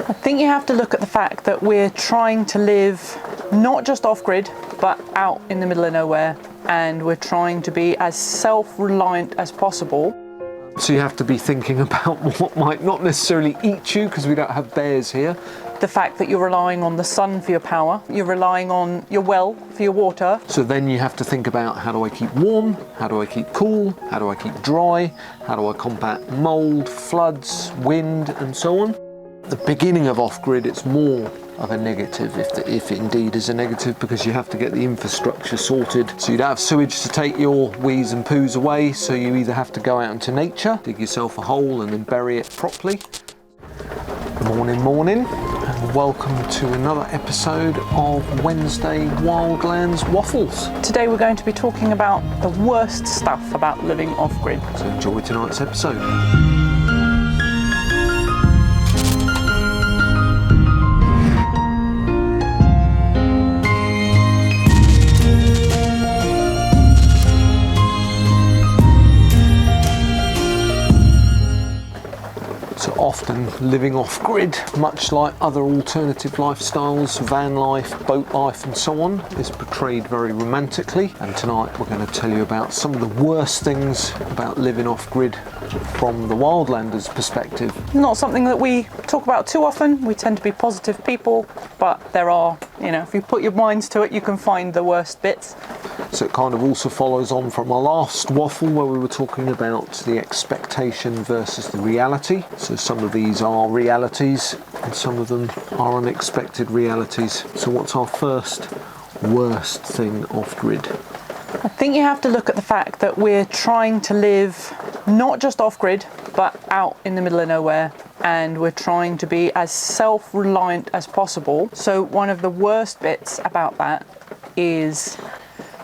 I think you have to look at the fact that we're trying to live not just off-grid, but out in the middle of nowhere, and we're trying to be as self-reliant as possible. So you have to be thinking about what might not necessarily eat you, because we don't have bears here. The fact that you're relying on the sun for your power, you're relying on your well for your water. So then you have to think about, how do I keep warm? How do I keep cool? How do I keep dry? How do I combat mold, floods, wind, and so on? The beginning of off-grid, it's more of a negative, if it indeed is a negative, because you have to get the infrastructure sorted. So you don't have sewage to take your wees and poos away, so you either have to go out into nature, dig yourself a hole and then bury it properly. Morning, and welcome to another episode of Wednesday Wildlands Waffles. Today we're going to be talking about the worst stuff about living off-grid. So enjoy tonight's episode. Often living off-grid, much like other alternative lifestyles, van life, boat life and so on, is portrayed very romantically. And tonight we're going to tell you about some of the worst things about living off-grid from the Wildlanders' perspective. Not something that we talk about too often. We tend to be positive people, but there are, if you put your minds to it, you can find the worst bits. So it kind of also follows on from our last waffle where we were talking about the expectation versus the reality. So some of these are realities and some of them are unexpected realities. So what's our first worst thing off-grid? I think you have to look at the fact that we're trying to live not just off-grid, but out in the middle of nowhere, and we're trying to be as self-reliant as possible. So one of the worst bits about that is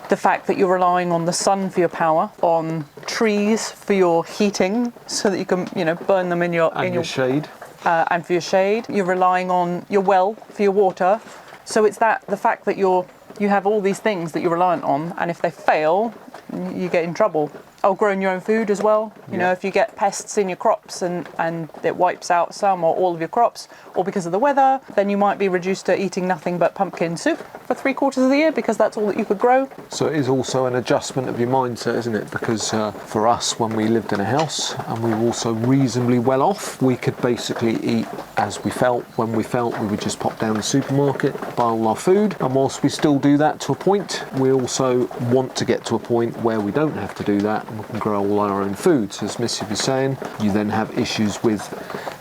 the fact that you're relying on the sun for your power, on trees for your heating, so that you can, burn them in your shade, and for your shade. You're relying on your well for your water. So it's the fact that you have all these things that you're reliant on, and if they fail, you get in trouble. Growing your own food as well. If you get pests in your crops and it wipes out some or all of your crops, or because of the weather, then you might be reduced to eating nothing but pumpkin soup for 3/4 of the year because that's all that you could grow. So it is also an adjustment of your mindset, isn't it? Because for us, when we lived in a house and we were also reasonably well off, we could basically eat as we felt, when we felt. We would just pop down the supermarket, buy all our food, and whilst we still do that to a point, we also want to get to a point where we don't have to do that. We can grow all our own food. So as Missy was saying, you then have issues with,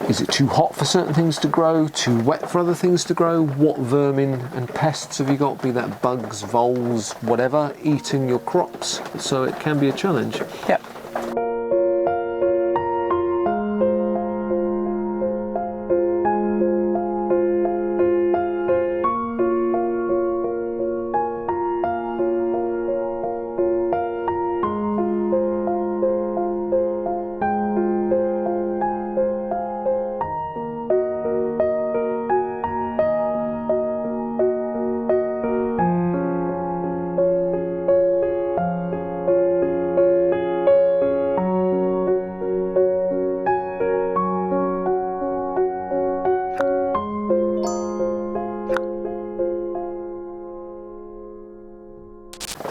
is it too hot for certain things to grow, too wet for other things to grow, what vermin and pests have you got, be that bugs, voles, whatever, eating your crops. So it can be a challenge. Yep.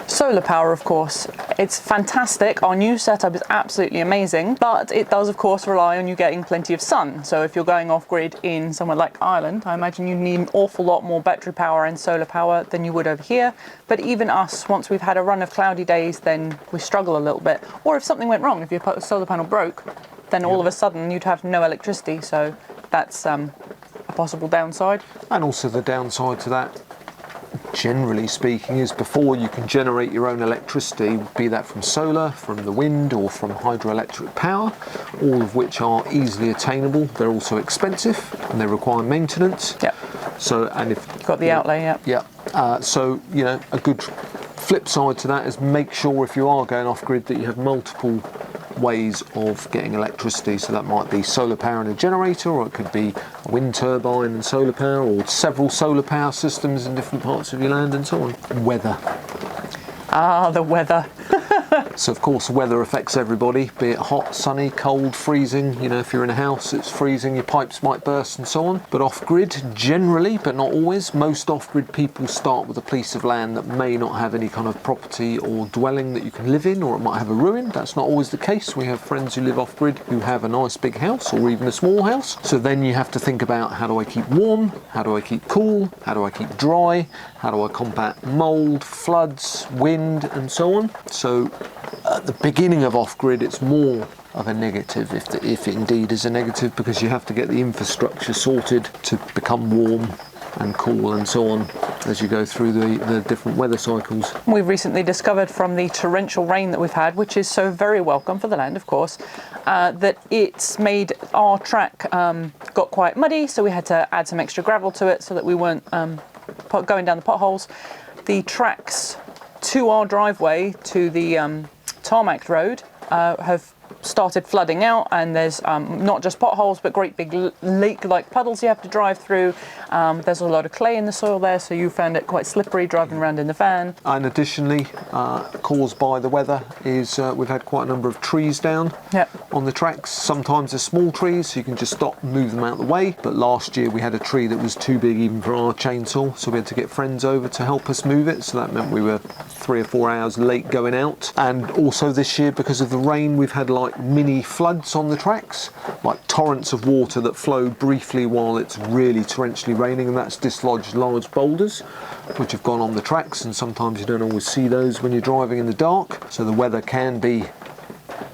Solar power, of course, it's fantastic. Our new setup is absolutely amazing, but it does, of course, rely on you getting plenty of sun. So if you're going off-grid in somewhere like Ireland, I imagine you need an awful lot more battery power and solar power than you would over here. But even us, once we've had a run of cloudy days, then we struggle a little bit. Or if something went wrong, if your solar panel broke, then all of a sudden you'd have no electricity. So that's a possible downside. And also the downside to that, generally speaking, is before you can generate your own electricity, be that from solar, from the wind, or from hydroelectric power, all of which are easily attainable. They're also expensive and they require maintenance. Yeah. So, and if you've got the outlay, yeah. Yeah. So, a good flip side to that is make sure if you are going off grid that you have multiple ways of getting electricity. So that might be solar power and a generator, or it could be a wind turbine and solar power, or several solar power systems in different parts of your land and so on. Weather. Ah, the weather. So of course weather affects everybody, be it hot, sunny, cold, freezing. You know, if you're in a house it's freezing, your pipes might burst and so on. But off-grid, generally, but not always, most off-grid people start with a piece of land that may not have any kind of property or dwelling that you can live in, or it might have a ruin. That's not always the case. We have friends who live off-grid who have a nice big house or even a small house. So then you have to think about, how do I keep warm? How do I keep cool? How do I keep dry? How do I combat mold, floods, wind and so on? So at the beginning of off-grid it's more of a negative, if it indeed is a negative, because you have to get the infrastructure sorted to become warm and cool and so on as you go through the different weather cycles. We've recently discovered from the torrential rain that we've had, which is so very welcome for the land, of course, that it's made our track got quite muddy, so we had to add some extra gravel to it so that we weren't going down the potholes. The tracks to our driveway to the tarmacked road have started flooding out, and there's not just potholes but great big lake-like puddles you have to drive through. There's a lot of clay in the soil there, so you found it quite slippery driving around in the van. And additionally, caused by the weather, is we've had quite a number of trees down on the tracks. Sometimes they're small trees, so you can just stop and move them out of the way. But last year we had a tree that was too big even for our chainsaw, so we had to get friends over to help us move it. So that meant we were 3 or 4 hours late going out. And also this year, because of the rain, we've had like mini floods on the tracks, like torrents of water that flow briefly while it's really torrentially raining, and that's dislodged large boulders which have gone on the tracks, and sometimes you don't always see those when you're driving in the dark. So the weather can be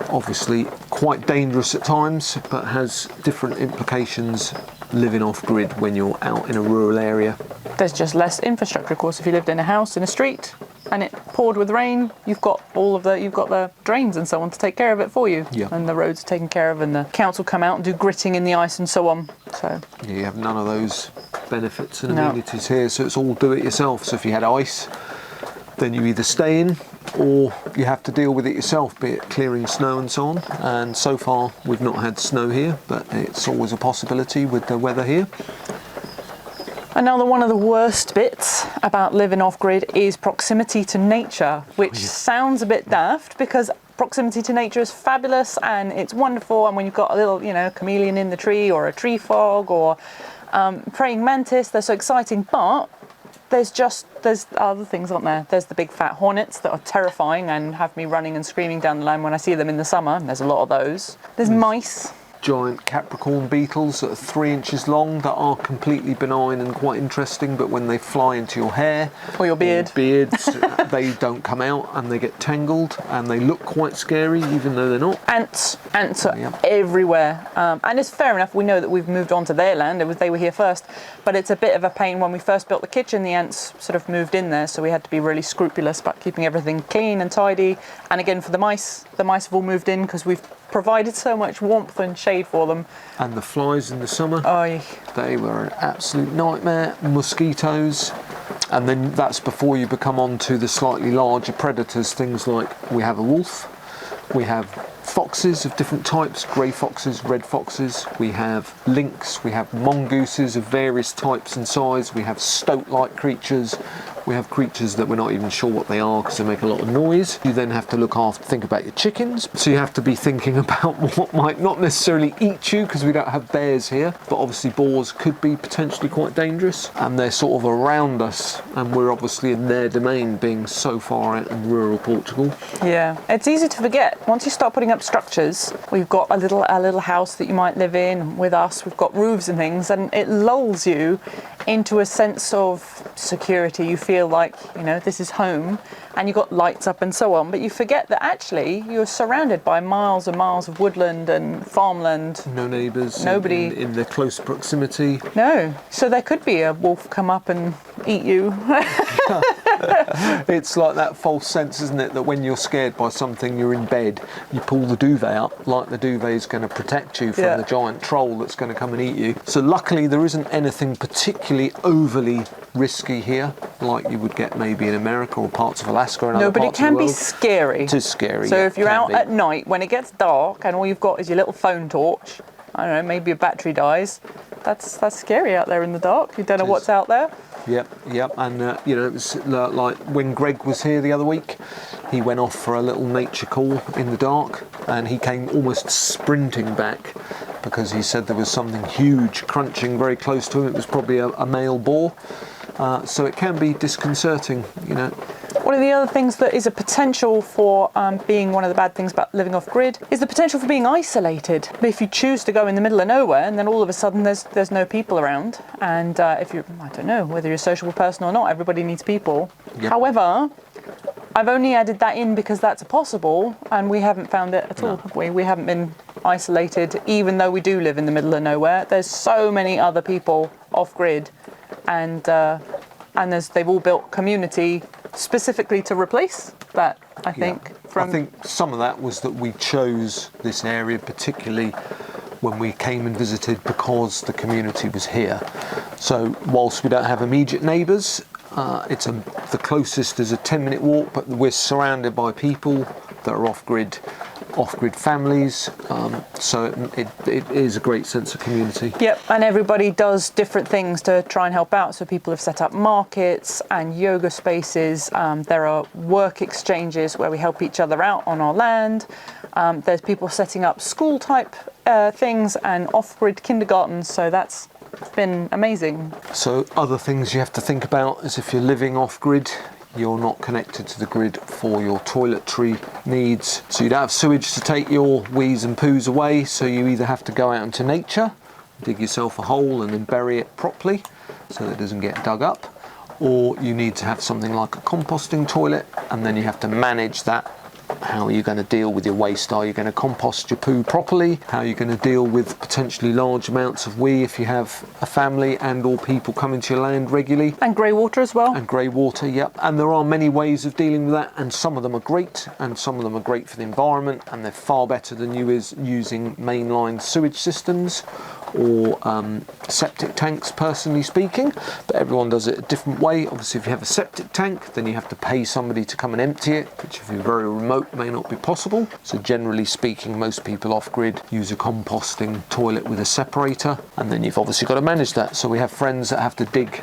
obviously quite dangerous at times, but has different implications living off-grid when you're out in a rural area. There's just less infrastructure, of course. If you lived in a house in a street and it poured with rain, you've got the drains and so on to take care of it for you, and the roads are taken care of, and the council come out and do gritting in the ice and so on. So you have none of those benefits and amenities here, so it's all do it yourself. So if you had ice, then you either stay in or you have to deal with it yourself, be it clearing snow and so on. And so far we've not had snow here, but it's always a possibility with the weather here. Another one of the worst bits about living off-grid is proximity to nature, which sounds a bit daft, because proximity to nature is fabulous and it's wonderful, and when you've got a little, chameleon in the tree or a tree frog or praying mantis, they're so exciting. But there's other things, aren't there? There's the big fat hornets that are terrifying and have me running and screaming down the lane when I see them in the summer. There's a lot of those. There's mice. Giant Capricorn beetles that are 3 inches long that are completely benign and quite interesting, but when they fly into your hair or your beard, they don't come out and they get tangled and they look quite scary even though they're not. Ants are everywhere, and it's fair enough. We know that we've moved on to their land. They were here first, but it's a bit of a pain. When we first built the kitchen, the ants sort of moved in there, so we had to be really scrupulous about keeping everything clean and tidy. And again, for the mice have all moved in because we've provided so much warmth and shade for them. And the flies in the summer, they were an absolute nightmare. Mosquitoes, and then that's before you become onto the slightly larger predators, things like we have a wolf, we have foxes of different types, grey foxes, red foxes, we have lynx, we have mongooses of various types and size, we have stoat-like creatures, we have creatures that we're not even sure what they are because they make a lot of noise. You then have to think about your chickens, so you have to be thinking about what might not necessarily eat you, because we don't have bears here, but obviously boars could be potentially quite dangerous, and they're sort of around us, and we're obviously in their domain, being so far out in rural Portugal. Yeah, it's easy to forget. Once you start putting up structures, we've got a little house that you might live in with us, we've got roofs and things, and it lulls you into a sense of security. You feel like, this is home, and you've got lights up and so on, but you forget that actually you're surrounded by miles and miles of woodland and farmland. No neighbours. Nobody in the close proximity. No. So there could be a wolf come up and eat you. It's like that false sense, isn't it, that when you're scared by something, you're in bed, you pull the duvet up, like the duvet is going to protect you from the giant troll that's going to come and eat you. So luckily there isn't anything particularly overly risky here, like you would get maybe in America or parts of Alaska and other parts of the world. No, but it can be scary. It is scary. So if you're out at night when it gets dark and all you've got is your little phone torch, I don't know, maybe your battery dies, that's scary out there in the dark. You don't know what's out there. Yep. And it was like when Greg was here the other week, he went off for a little nature call in the dark, and he came almost sprinting back because he said there was something huge crunching very close to him. It was probably a male boar. So it can be disconcerting, you know. One of the other things that is a potential for being one of the bad things about living off grid is the potential for being isolated. If you choose to go in the middle of nowhere and then all of a sudden there's no people around, and if you're, I don't know whether you're a sociable person or not, everybody needs people. Yep. However, I've only added that in because that's possible, and we haven't found it at all, have we? We haven't been isolated, even though we do live in the middle of nowhere. There's so many other people off grid, and they've all built community specifically to replace that, I think. I think some of that was that we chose this area particularly when we came and visited because the community was here. So whilst we don't have immediate neighbours, the closest is a 10-minute walk, but we're surrounded by people that are off-grid families, so it is a great sense of community. Yep, and everybody does different things to try and help out. So people have set up markets and yoga spaces. There are work exchanges where we help each other out on our land. There's people setting up school-type things and off-grid kindergartens, so that's been amazing. So other things you have to think about is if you're living off-grid, you're not connected to the grid for your toiletry needs. So you don't have sewage to take your wheeze and poos away, so you either have to go out into nature, dig yourself a hole and then bury it properly so that it doesn't get dug up, or you need to have something like a composting toilet, and then you have to manage that. How are you going to deal with your waste? Are you going to compost your poo properly? How are you going to deal with potentially large amounts of wee if you have a family and or people coming to your land regularly? And grey water as well. And grey water, yep. And there are many ways of dealing with that, and some of them are great, and some of them are great for the environment, and they're far better than using mainline sewage systems or septic tanks, personally speaking, but everyone does it a different way. Obviously, if you have a septic tank, then you have to pay somebody to come and empty it, which if you're very remote may not be possible. So generally speaking, most people off-grid use a composting toilet with a separator, and then you've obviously got to manage that. So we have friends that have to dig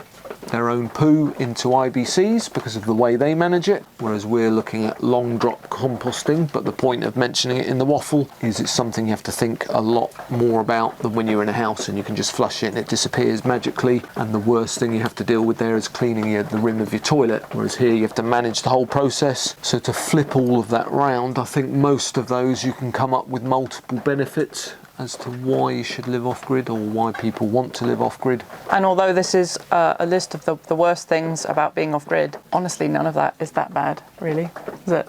their own poo into IBCs because of the way they manage it, whereas we're looking at long drop composting. But the point of mentioning it in the waffle is it's something you have to think a lot more about than when you're in a house and you can just flush it and it disappears magically, and the worst thing you have to deal with there is cleaning the rim of your toilet, whereas here you have to manage the whole process. So to flip all of that round, I think most of those you can come up with multiple benefits as to why you should live off-grid or why people want to live off-grid. And although this is a list of the worst things about being off-grid, honestly, none of that is that bad, really, is it?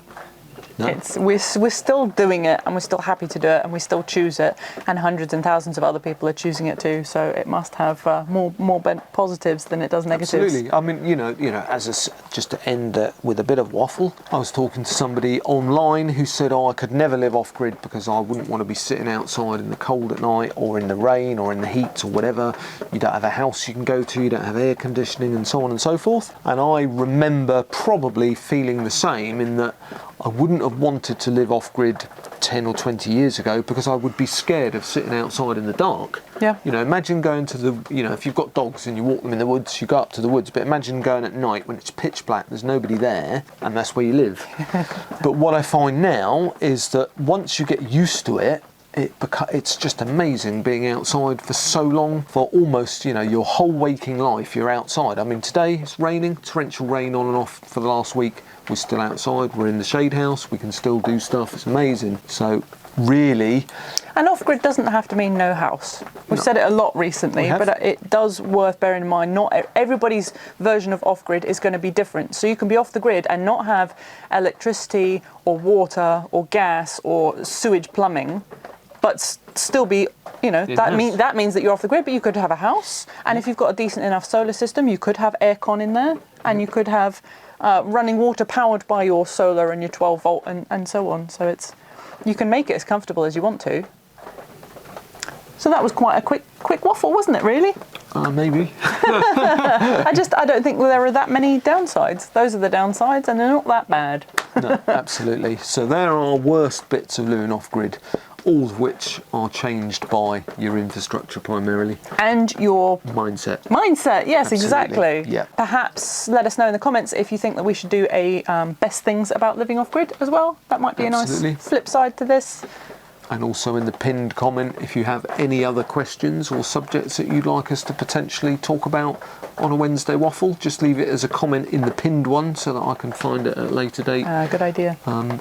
No. We're still doing it, and we're still happy to do it, and we still choose it, and hundreds and thousands of other people are choosing it too. So it must have more positives than it does negatives. Absolutely. I mean, you know, just to end with a bit of waffle, I was talking to somebody online who said, "Oh, I could never live off grid because I wouldn't want to be sitting outside in the cold at night, or in the rain, or in the heat, or whatever. You don't have a house you can go to, you don't have air conditioning, and so on and so forth." And I remember probably feeling the same, in that I wouldn't have wanted to live off-grid 10 or 20 years ago because I would be scared of sitting outside in the dark. Yeah. You know, imagine going to if you've got dogs and you walk them in the woods, you go up to the woods, but imagine going at night when it's pitch black, there's nobody there, and that's where you live. But what I find now is that once you get used to it, it's just amazing being outside for so long, for almost, your whole waking life you're outside. I mean, today it's raining, torrential rain on and off for the last week. We're still outside, we're in the shade house, we can still do stuff, it's amazing. So really... And off-grid doesn't have to mean no house. We've said it a lot recently, but it does worth bearing in mind, not everybody's version of off-grid is going to be different. So you can be off the grid and not have electricity or water or gas or sewage plumbing, but still be, that means that you're off the grid, but you could have a house. And if you've got a decent enough solar system, you could have aircon in there, and you could have running water powered by your solar and your 12 volt and so on. So you can make it as comfortable as you want to. So that was quite a quick waffle, wasn't it, really? Maybe. I don't think there are that many downsides. Those are the downsides, and they're not that bad. No, absolutely. So there are worst bits of living off-grid. all of which are changed by your infrastructure primarily. And your Mindset. mindset, yes, Absolutely. exactly. Yeah. Perhaps let us know in the comments if you think that we should do a best things about living off grid as well. That might be Absolutely. a nice flip side to this. And also in the pinned comment, if you have any other questions or subjects that you'd like us to potentially talk about on a Wednesday waffle, just leave it as a comment in the pinned one so that I can find it at a later date. Good idea. And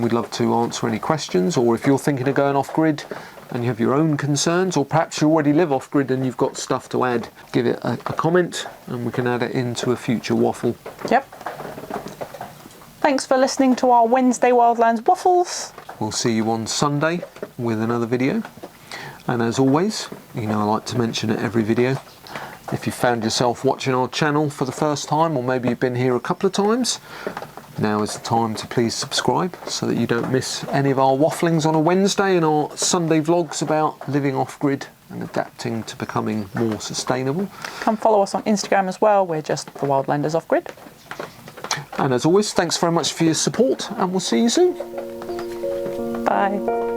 we'd love to answer any questions, or if you're thinking of going off grid and you have your own concerns, or perhaps you already live off grid and you've got stuff to add, give it a comment and we can add it into a future waffle. Yep. Thanks for listening to our Wednesday Wildlands waffles. We'll see you on Sunday with another video. And as always, you know I like to mention it every video, if you found yourself watching our channel for the first time, or maybe you've been here a couple of times, now is the time to please subscribe so that you don't miss any of our wafflings on a Wednesday and our Sunday vlogs about living off-grid and adapting to becoming more sustainable. Come follow us on Instagram as well. We're just the Wildlanders Off Grid. And as always, thanks very much for your support and we'll see you soon. Bye.